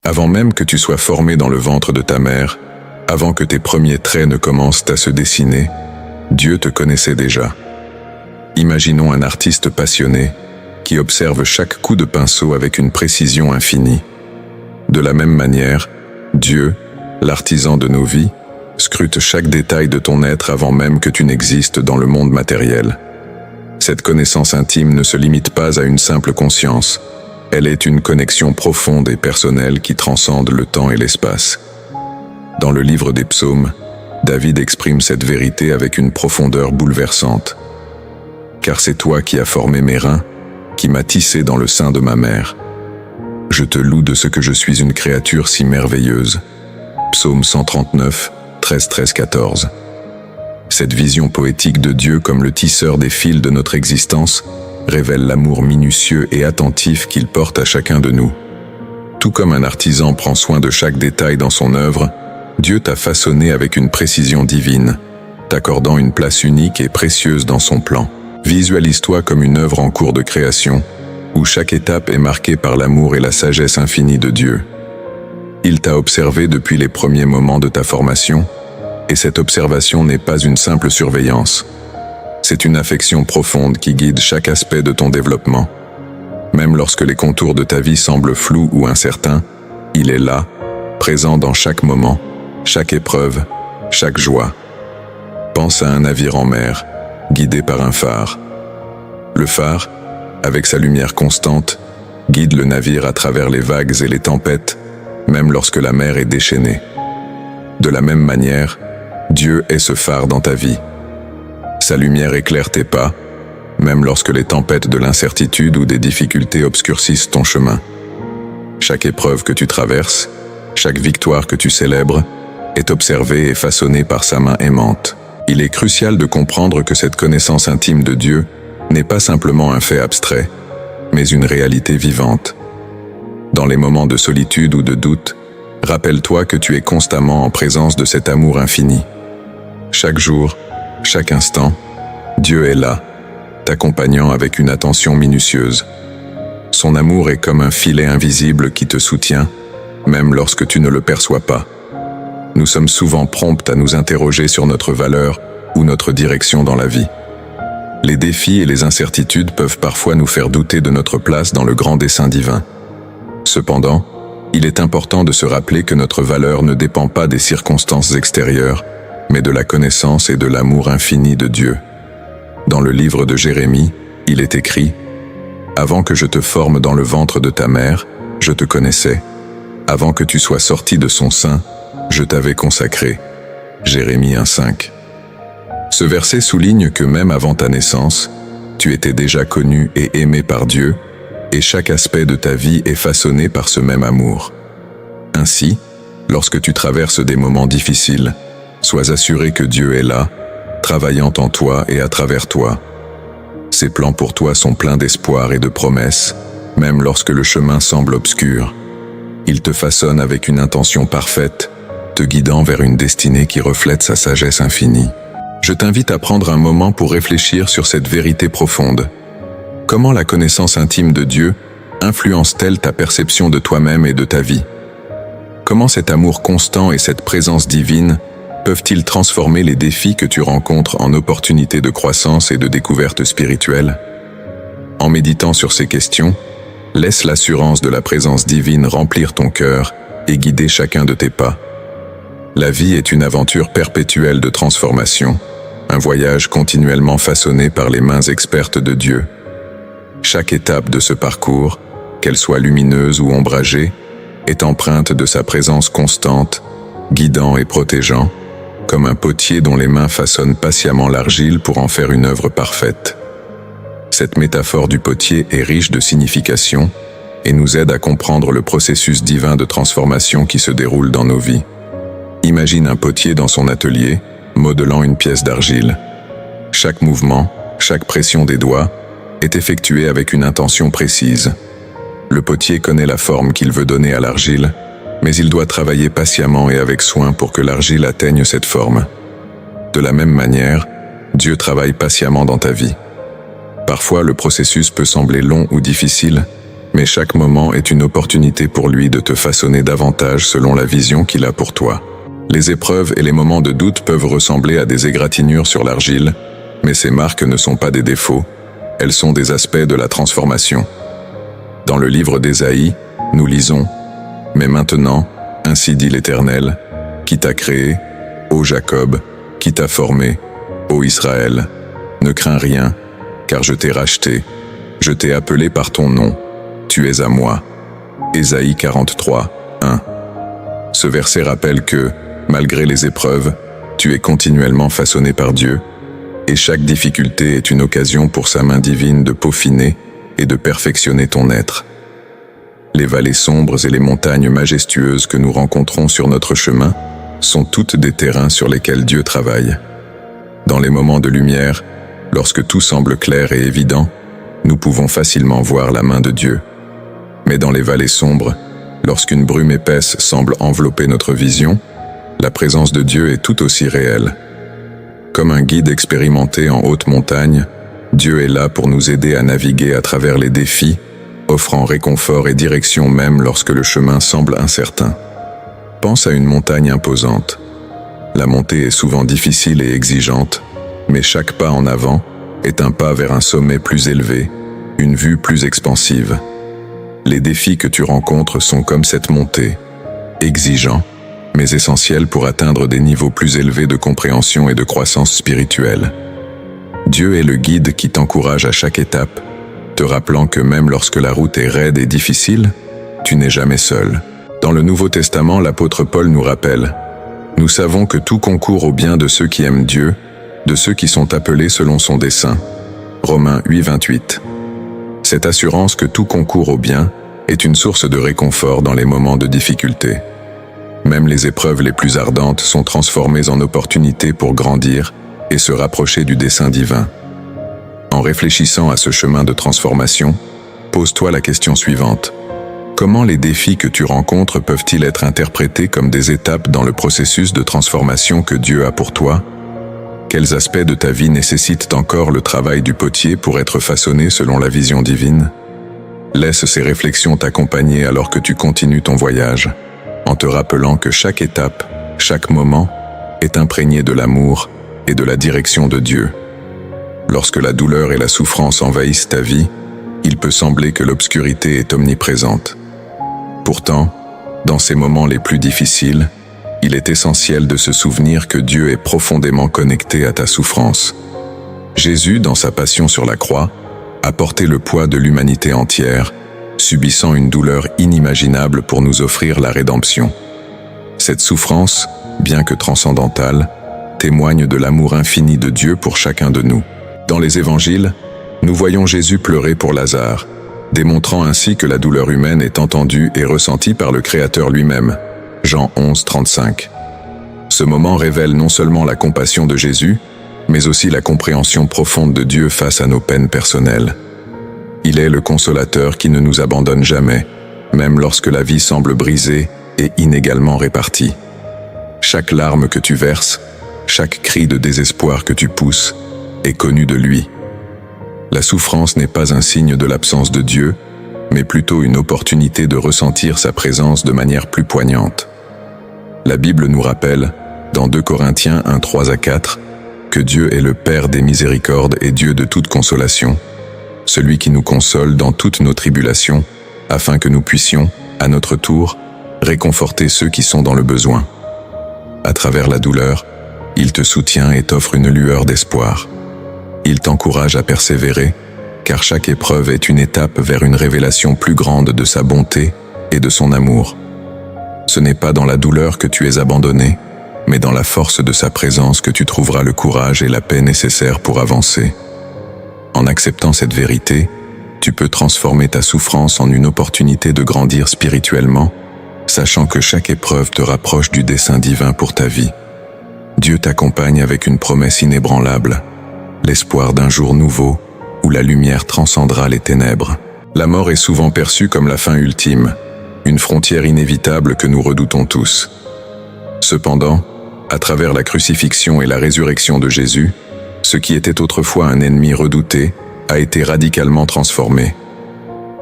Avant même que tu sois formé dans le ventre de ta mère, avant que tes premiers traits ne commencent à se dessiner, Dieu te connaissait déjà. Imaginons un artiste passionné qui observe chaque coup de pinceau avec une précision infinie. De la même manière, Dieu, l'artisan de nos vies, scrute chaque détail de ton être avant même que tu n'existes dans le monde matériel. Cette connaissance intime ne se limite pas à une simple conscience. Elle est une connexion profonde et personnelle qui transcende le temps et l'espace. Dans le livre des Psaumes, David exprime cette vérité avec une profondeur bouleversante. « Car c'est toi qui as formé mes reins, qui m'as tissé dans le sein de ma mère. Je te loue de ce que je suis une créature si merveilleuse. » Psaume 139, 13-14. Cette vision poétique de Dieu comme le tisseur des fils de notre existence révèle l'amour minutieux et attentif qu'il porte à chacun de nous. Tout comme un artisan prend soin de chaque détail dans son œuvre, Dieu t'a façonné avec une précision divine, t'accordant une place unique et précieuse dans son plan. Visualise-toi comme une œuvre en cours de création, où chaque étape est marquée par l'amour et la sagesse infinie de Dieu. Il t'a observé depuis les premiers moments de ta formation, et cette observation n'est pas une simple surveillance. C'est une affection profonde qui guide chaque aspect de ton développement. Même lorsque les contours de ta vie semblent flous ou incertains, il est là, présent dans chaque moment, chaque épreuve, chaque joie. Pense à un navire en mer, guidé par un phare. Le phare, avec sa lumière constante, guide le navire à travers les vagues et les tempêtes, même lorsque la mer est déchaînée. De la même manière, Dieu est ce phare dans ta vie. Sa lumière éclaire tes pas, même lorsque les tempêtes de l'incertitude ou des difficultés obscurcissent ton chemin. Chaque épreuve que tu traverses, chaque victoire que tu célèbres, est observée et façonnée par sa main aimante. Il est crucial de comprendre que cette connaissance intime de Dieu n'est pas simplement un fait abstrait, mais une réalité vivante. Dans les moments de solitude ou de doute, rappelle-toi que tu es constamment en présence de cet amour infini. Chaque jour, chaque instant, Dieu est là, t'accompagnant avec une attention minutieuse. Son amour est comme un filet invisible qui te soutient, même lorsque tu ne le perçois pas. Nous sommes souvent prompts à nous interroger sur notre valeur ou notre direction dans la vie. Les défis et les incertitudes peuvent parfois nous faire douter de notre place dans le grand dessein divin. Cependant, il est important de se rappeler que notre valeur ne dépend pas des circonstances extérieures, mais de la connaissance et de l'amour infini de Dieu. Dans le livre de Jérémie, il est écrit « Avant que je te forme dans le ventre de ta mère, je te connaissais. Avant que tu sois sorti de son sein, je t'avais consacré. » Jérémie 1,5. Ce verset souligne que même avant ta naissance, tu étais déjà connu et aimé par Dieu, et chaque aspect de ta vie est façonné par ce même amour. Ainsi, lorsque tu traverses des moments difficiles, sois assuré que Dieu est là, travaillant en toi et à travers toi. Ses plans pour toi sont pleins d'espoir et de promesses, même lorsque le chemin semble obscur. Il te façonne avec une intention parfaite, te guidant vers une destinée qui reflète sa sagesse infinie. Je t'invite à prendre un moment pour réfléchir sur cette vérité profonde. Comment la connaissance intime de Dieu influence-t-elle ta perception de toi-même et de ta vie? Comment cet amour constant et cette présence divine peuvent-ils transformer les défis que tu rencontres en opportunités de croissance et de découverte spirituelle? En méditant sur ces questions, laisse l'assurance de la présence divine remplir ton cœur et guider chacun de tes pas. La vie est une aventure perpétuelle de transformation, un voyage continuellement façonné par les mains expertes de Dieu. Chaque étape de ce parcours, qu'elle soit lumineuse ou ombragée, est empreinte de sa présence constante, guidant et protégeant, comme un potier dont les mains façonnent patiemment l'argile pour en faire une œuvre parfaite. Cette métaphore du potier est riche de signification et nous aide à comprendre le processus divin de transformation qui se déroule dans nos vies. Imagine un potier dans son atelier, modelant une pièce d'argile. Chaque mouvement, chaque pression des doigts, est effectué avec une intention précise. Le potier connaît la forme qu'il veut donner à l'argile, mais il doit travailler patiemment et avec soin pour que l'argile atteigne cette forme. De la même manière, Dieu travaille patiemment dans ta vie. Parfois, le processus peut sembler long ou difficile, mais chaque moment est une opportunité pour lui de te façonner davantage selon la vision qu'il a pour toi. Les épreuves et les moments de doute peuvent ressembler à des égratignures sur l'argile, mais ces marques ne sont pas des défauts, elles sont des aspects de la transformation. Dans le livre d'Ésaïe, nous lisons « Mais maintenant, ainsi dit l'Éternel, qui t'a créé, ô Jacob, qui t'a formé, ô Israël, ne crains rien, car je t'ai racheté, je t'ai appelé par ton nom, tu es à moi. » Ésaïe 43, 1. Ce verset rappelle que, malgré les épreuves, tu es continuellement façonné par Dieu, et chaque difficulté est une occasion pour sa main divine de peaufiner et de perfectionner ton être. Les vallées sombres et les montagnes majestueuses que nous rencontrons sur notre chemin sont toutes des terrains sur lesquels Dieu travaille. Dans les moments de lumière, lorsque tout semble clair et évident, nous pouvons facilement voir la main de Dieu. Mais dans les vallées sombres, lorsqu'une brume épaisse semble envelopper notre vision, la présence de Dieu est tout aussi réelle. Comme un guide expérimenté en haute montagne, Dieu est là pour nous aider à naviguer à travers les défis, offrant réconfort et direction même lorsque le chemin semble incertain. Pense à une montagne imposante. La montée est souvent difficile et exigeante, mais chaque pas en avant est un pas vers un sommet plus élevé, une vue plus expansive. Les défis que tu rencontres sont comme cette montée, exigeants, mais essentiels pour atteindre des niveaux plus élevés de compréhension et de croissance spirituelle. Dieu est le guide qui t'encourage à chaque étape, te rappelant que même lorsque la route est raide et difficile, tu n'es jamais seul. Dans le Nouveau Testament, l'apôtre Paul nous rappelle « Nous savons que tout concourt au bien de ceux qui aiment Dieu, de ceux qui sont appelés selon son dessein. » Romains 8, 28. Cette assurance que tout concourt au bien est une source de réconfort dans les moments de difficulté. Même les épreuves les plus ardentes sont transformées en opportunités pour grandir et se rapprocher du dessein divin. En réfléchissant à ce chemin de transformation, pose-toi la question suivante. Comment les défis que tu rencontres peuvent-ils être interprétés comme des étapes dans le processus de transformation que Dieu a pour toi? Quels aspects de ta vie nécessitent encore le travail du potier pour être façonnés selon la vision divine? Laisse ces réflexions t'accompagner alors que tu continues ton voyage, en te rappelant que chaque étape, chaque moment, est imprégné de l'amour et de la direction de Dieu. Lorsque la douleur et la souffrance envahissent ta vie, il peut sembler que l'obscurité est omniprésente. Pourtant, dans ces moments les plus difficiles, il est essentiel de se souvenir que Dieu est profondément connecté à ta souffrance. Jésus, dans sa passion sur la croix, a porté le poids de l'humanité entière, subissant une douleur inimaginable pour nous offrir la rédemption. Cette souffrance, bien que transcendantale, témoigne de l'amour infini de Dieu pour chacun de nous. Dans les évangiles, nous voyons Jésus pleurer pour Lazare, démontrant ainsi que la douleur humaine est entendue et ressentie par le Créateur lui-même. Jean 11, 35. Ce moment révèle non seulement la compassion de Jésus, mais aussi la compréhension profonde de Dieu face à nos peines personnelles. Il est le consolateur qui ne nous abandonne jamais, même lorsque la vie semble brisée et inégalement répartie. Chaque larme que tu verses, chaque cri de désespoir que tu pousses, est connu de lui. La souffrance n'est pas un signe de l'absence de Dieu, mais plutôt une opportunité de ressentir sa présence de manière plus poignante. La Bible nous rappelle, dans 2 Corinthiens 1, 3 à 4, que Dieu est le Père des miséricordes et Dieu de toute consolation, celui qui nous console dans toutes nos tribulations, afin que nous puissions, à notre tour, réconforter ceux qui sont dans le besoin. À travers la douleur, il te soutient et t'offre une lueur d'espoir. Il t'encourage à persévérer, car chaque épreuve est une étape vers une révélation plus grande de sa bonté et de son amour. Ce n'est pas dans la douleur que tu es abandonné, mais dans la force de sa présence que tu trouveras le courage et la paix nécessaires pour avancer. En acceptant cette vérité, tu peux transformer ta souffrance en une opportunité de grandir spirituellement, sachant que chaque épreuve te rapproche du dessein divin pour ta vie. Dieu t'accompagne avec une promesse inébranlable, l'espoir d'un jour nouveau où la lumière transcendra les ténèbres. La mort est souvent perçue comme la fin ultime, une frontière inévitable que nous redoutons tous. Cependant, à travers la crucifixion et la résurrection de Jésus, ce qui était autrefois un ennemi redouté a été radicalement transformé.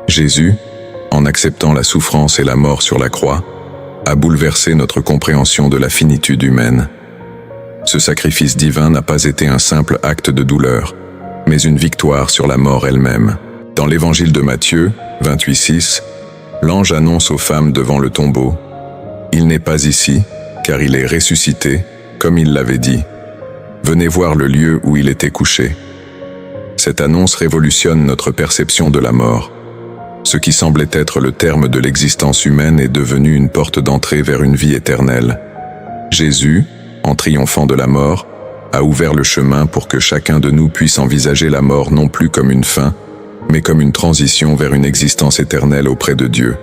Jésus, en acceptant la souffrance et la mort sur la croix, a bouleversé notre compréhension de la finitude humaine. Ce sacrifice divin n'a pas été un simple acte de douleur, mais une victoire sur la mort elle-même. Dans l'évangile de Matthieu, 28:6, l'ange annonce aux femmes devant le tombeau « Il n'est pas ici, car il est ressuscité, comme il l'avait dit. Venez voir le lieu où il était couché. » Cette annonce révolutionne notre perception de la mort. Ce qui semblait être le terme de l'existence humaine est devenu une porte d'entrée vers une vie éternelle. Jésus, en triomphant de la mort, a ouvert le chemin pour que chacun de nous puisse envisager la mort non plus comme une fin, mais comme une transition vers une existence éternelle auprès de Dieu.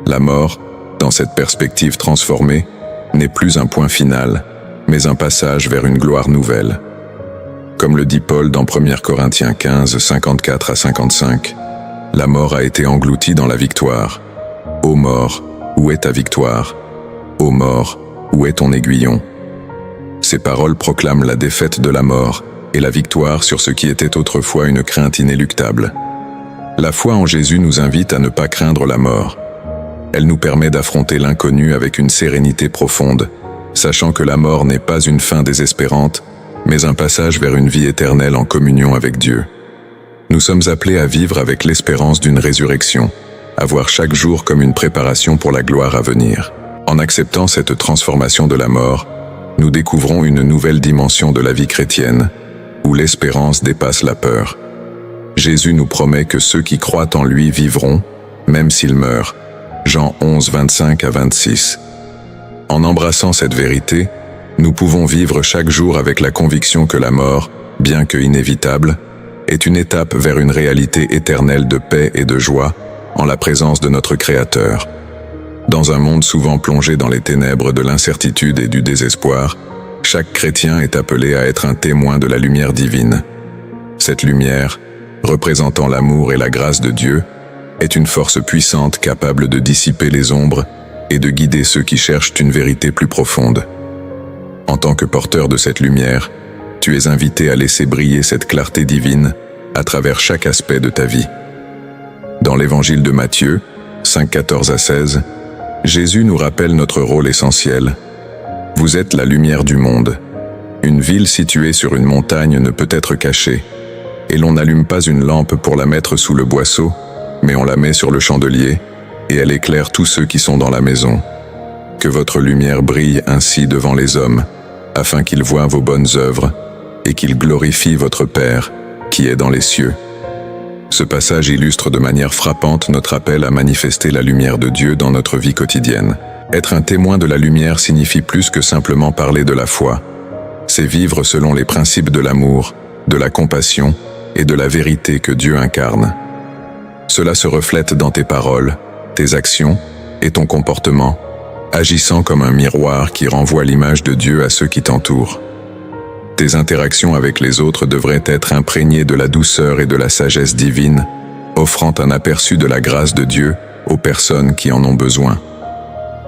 La mort, dans cette perspective transformée, n'est plus un point final, mais un passage vers une gloire nouvelle. Comme le dit Paul dans 1 Corinthiens 15, 54 à 55, la mort a été engloutie dans la victoire. Ô mort, où est ta victoire? Ô mort, où est ton aiguillon? Ces paroles proclament la défaite de la mort et la victoire sur ce qui était autrefois une crainte inéluctable. La foi en Jésus nous invite à ne pas craindre la mort. Elle nous permet d'affronter l'inconnu avec une sérénité profonde, sachant que la mort n'est pas une fin désespérante, mais un passage vers une vie éternelle en communion avec Dieu. Nous sommes appelés à vivre avec l'espérance d'une résurrection, à voir chaque jour comme une préparation pour la gloire à venir. En acceptant cette transformation de la mort, nous découvrons une nouvelle dimension de la vie chrétienne, où l'espérance dépasse la peur. Jésus nous promet que ceux qui croient en lui vivront, même s'ils meurent. Jean 11, 25 à 26. En embrassant cette vérité, nous pouvons vivre chaque jour avec la conviction que la mort, bien que inévitable, est une étape vers une réalité éternelle de paix et de joie en la présence de notre Créateur. Dans un monde souvent plongé dans les ténèbres de l'incertitude et du désespoir, chaque chrétien est appelé à être un témoin de la lumière divine. Cette lumière, représentant l'amour et la grâce de Dieu, est une force puissante capable de dissiper les ombres et de guider ceux qui cherchent une vérité plus profonde. En tant que porteur de cette lumière, tu es invité à laisser briller cette clarté divine à travers chaque aspect de ta vie. Dans l'évangile de Matthieu, 5, 14 à 16, Jésus nous rappelle notre rôle essentiel. Vous êtes la lumière du monde. Une ville située sur une montagne ne peut être cachée, et l'on n'allume pas une lampe pour la mettre sous le boisseau, mais on la met sur le chandelier, et elle éclaire tous ceux qui sont dans la maison. Que votre lumière brille ainsi devant les hommes, afin qu'ils voient vos bonnes œuvres, et qu'ils glorifient votre Père, qui est dans les cieux. Ce passage illustre de manière frappante notre appel à manifester la lumière de Dieu dans notre vie quotidienne. Être un témoin de la lumière signifie plus que simplement parler de la foi. C'est vivre selon les principes de l'amour, de la compassion et de la vérité que Dieu incarne. Cela se reflète dans tes paroles, tes actions et ton comportement, agissant comme un miroir qui renvoie l'image de Dieu à ceux qui t'entourent. Tes interactions avec les autres devraient être imprégnées de la douceur et de la sagesse divine, offrant un aperçu de la grâce de Dieu aux personnes qui en ont besoin.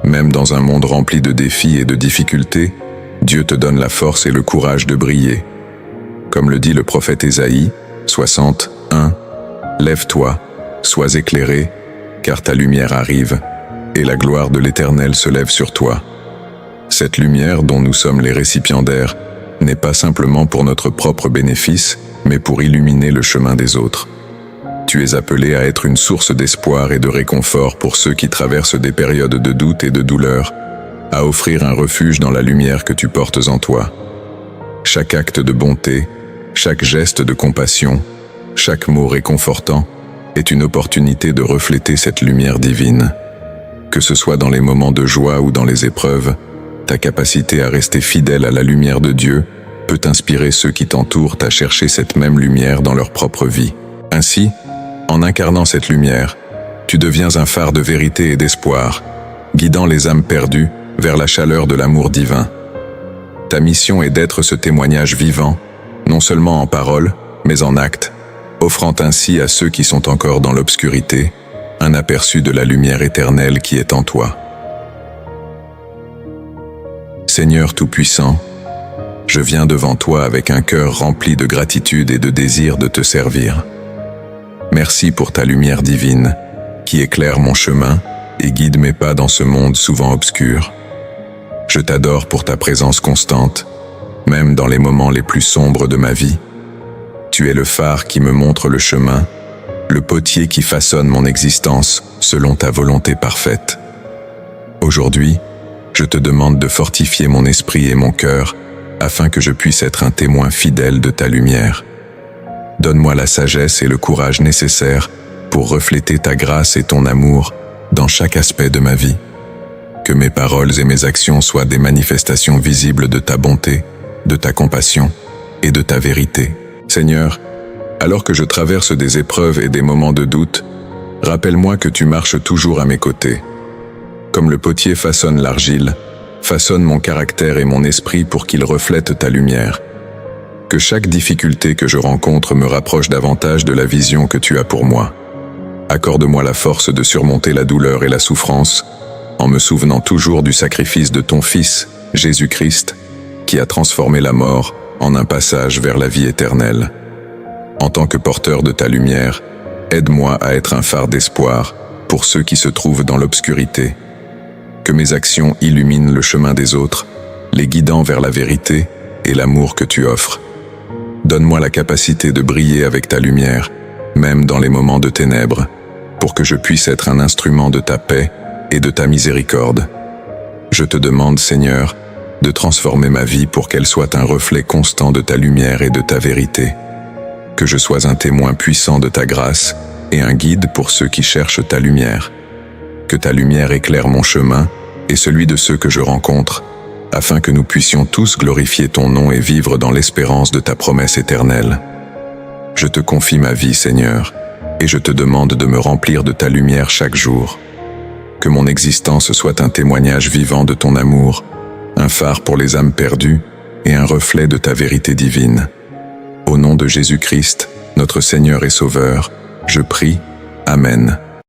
Même dans un monde rempli de défis et de difficultés, Dieu te donne la force et le courage de briller. Comme le dit le prophète Ésaïe, 61, « Lève-toi, sois éclairé, car ta lumière arrive, et la gloire de l'Éternel se lève sur toi. » Cette lumière dont nous sommes les récipiendaires n'est pas simplement pour notre propre bénéfice, mais pour illuminer le chemin des autres. Tu es appelé à être une source d'espoir et de réconfort pour ceux qui traversent des périodes de doute et de douleur, à offrir un refuge dans la lumière que tu portes en toi. Chaque acte de bonté, chaque geste de compassion, chaque mot réconfortant est une opportunité de refléter cette lumière divine. Que ce soit dans les moments de joie ou dans les épreuves, ta capacité à rester fidèle à la lumière de Dieu peut inspirer ceux qui t'entourent à chercher cette même lumière dans leur propre vie. Ainsi, en incarnant cette lumière, tu deviens un phare de vérité et d'espoir, guidant les âmes perdues vers la chaleur de l'amour divin. Ta mission est d'être ce témoignage vivant, non seulement en parole, mais en acte, offrant ainsi à ceux qui sont encore dans l'obscurité un aperçu de la lumière éternelle qui est en toi. Seigneur Tout-Puissant, je viens devant toi avec un cœur rempli de gratitude et de désir de te servir. Merci pour ta lumière divine, qui éclaire mon chemin et guide mes pas dans ce monde souvent obscur. Je t'adore pour ta présence constante, même dans les moments les plus sombres de ma vie. Tu es le phare qui me montre le chemin, le potier qui façonne mon existence selon ta volonté parfaite. Aujourd'hui, je te demande de fortifier mon esprit et mon cœur afin que je puisse être un témoin fidèle de ta lumière. Donne-moi la sagesse et le courage nécessaires pour refléter ta grâce et ton amour dans chaque aspect de ma vie. Que mes paroles et mes actions soient des manifestations visibles de ta bonté, de ta compassion et de ta vérité. Seigneur, alors que je traverse des épreuves et des moments de doute, rappelle-moi que tu marches toujours à mes côtés. Comme le potier façonne l'argile, façonne mon caractère et mon esprit pour qu'ils reflètent ta lumière. Que chaque difficulté que je rencontre me rapproche davantage de la vision que tu as pour moi. Accorde-moi la force de surmonter la douleur et la souffrance, en me souvenant toujours du sacrifice de ton Fils, Jésus-Christ, qui a transformé la mort en un passage vers la vie éternelle. En tant que porteur de ta lumière, aide-moi à être un phare d'espoir pour ceux qui se trouvent dans l'obscurité. Que mes actions illuminent le chemin des autres, les guidant vers la vérité et l'amour que tu offres. Donne-moi la capacité de briller avec ta lumière, même dans les moments de ténèbres, pour que je puisse être un instrument de ta paix et de ta miséricorde. Je te demande, Seigneur, de transformer ma vie pour qu'elle soit un reflet constant de ta lumière et de ta vérité. Que je sois un témoin puissant de ta grâce et un guide pour ceux qui cherchent ta lumière. Que ta lumière éclaire mon chemin et celui de ceux que je rencontre, afin que nous puissions tous glorifier ton nom et vivre dans l'espérance de ta promesse éternelle. Je te confie ma vie, Seigneur, et je te demande de me remplir de ta lumière chaque jour. Que mon existence soit un témoignage vivant de ton amour, un phare pour les âmes perdues et un reflet de ta vérité divine. Au nom de Jésus-Christ, notre Seigneur et Sauveur, je prie. Amen.